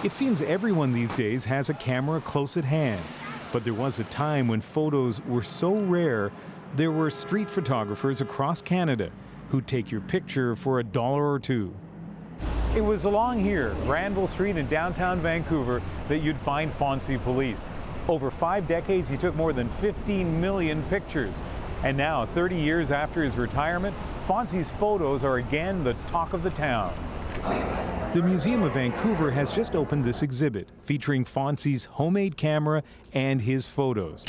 It seems everyone these days has a camera close at hand, but there was a time when photos were so rare, there were street photographers across Canada who'd take your picture for $1 or $2. It was along here, Granville Street in downtown Vancouver, that you'd find Foncie Pulice. Over 5 decades, he took more than 15 million pictures. And now, 30 years after his retirement, Foncie's photos are again the talk of the town. The Museum of Vancouver has just opened this exhibit featuring Foncie's homemade camera and his photos.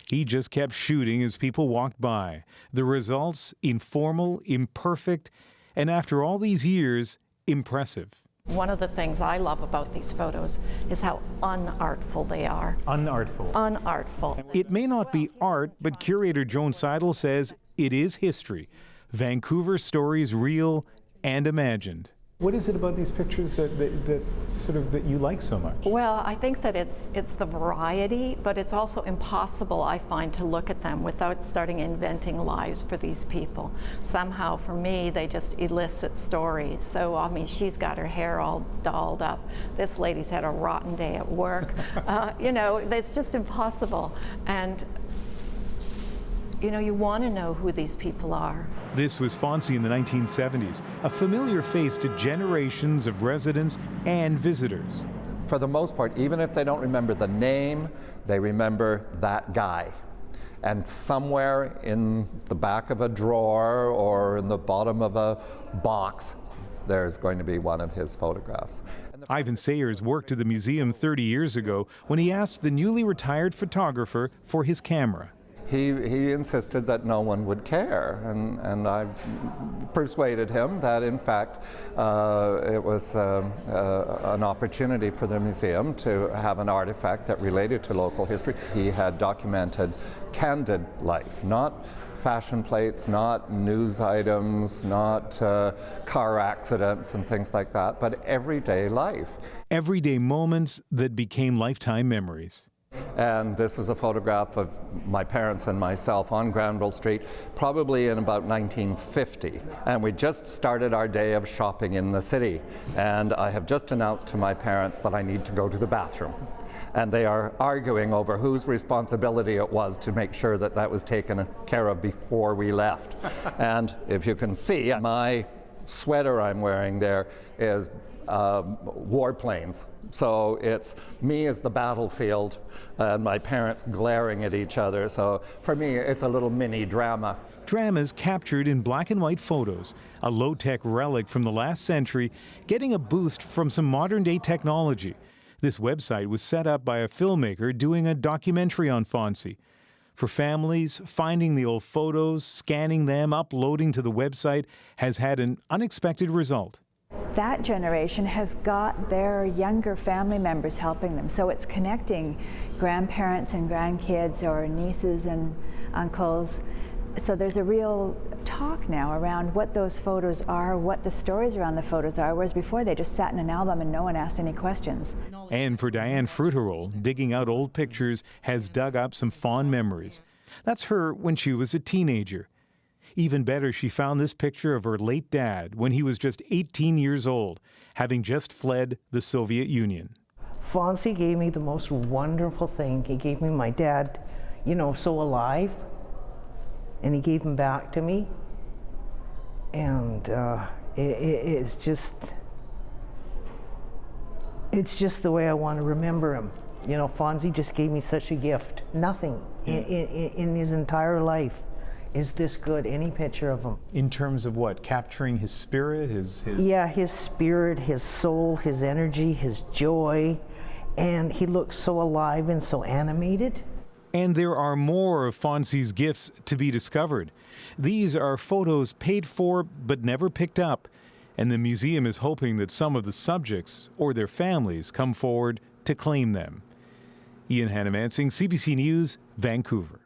He just kept shooting as people walked by. The results, informal, imperfect, and after all these years, impressive. One of the things I love about these photos is how unartful they are. Unartful. Unartful. It may not be art, but curator JOAN SEIDL says it is history. Vancouver stories real and imagined. What is it about these pictures that you like so much? Well, I think that it's the variety, but it's also impossible, I find, to look at them without starting inventing lives for these people. Somehow, for me, they just elicit stories. So, I mean, she's got her hair all dolled up. This lady's had a rotten day at work. You know, it's just impossible. And you know, you want to know who these people are. This was Foncie in the 1970s, a familiar face to generations of residents and visitors. For the most part, even if they don't remember the name, they remember that guy. And somewhere in the back of a drawer or in the bottom of a box, there's going to be one of his photographs. Ivan Sayers worked at the museum 30 years ago when he asked the newly retired photographer for his camera. He insisted that no one would care, and I persuaded him that, in fact, it was an opportunity for the museum to have an artifact that related to local history. He had documented candid life, not fashion plates, not news items, not car accidents and things like that, but everyday life. Everyday moments that became lifetime memories. And this is a photograph of my parents and myself on Granville Street, probably in about 1950. And we just started our day of shopping in the city. And I have just announced to my parents that I need to go to the bathroom. And they are arguing over whose responsibility it was to make sure that that was taken care of before we left. And if you can see, my sweater I'm wearing there is warplanes. So it's me as the battlefield and my parents glaring at each other. So for me, it's a little mini drama. Dramas captured in black and white photos, a low-tech relic from the last century, getting a boost from some modern-day technology. This website was set up by a filmmaker doing a documentary on Foncie. For families, finding the old photos, scanning them, uploading to the website has had an unexpected result. That generation has got their younger family members helping them, so it's connecting grandparents and grandkids or nieces and uncles. So there's a real talk now around what those photos are, what the stories around the photos are, whereas before they just sat in an album and no one asked any questions. And for DIANE FRUTTAROL, digging out old pictures has dug up some fond memories. That's her when she was a teenager. Even better, she found this picture of her late dad when he was just 18 years old, having just fled the Soviet Union. Foncie gave me the most wonderful thing. He gave me my dad, you know, so alive, and he gave him back to me. And it's just the way I want to remember him. You know, Foncie just gave me such a gift. Nothing in his entire life is this good, any picture of him. In terms of what? Capturing his spirit, his... Yeah, his spirit, his soul, his energy, his joy, and he looks so alive and so animated. And there are more of Foncie's gifts to be discovered. These are photos paid for but never picked up, and the museum is hoping that some of the subjects or their families come forward to claim them. Ian Hannamansing, CBC News, Vancouver.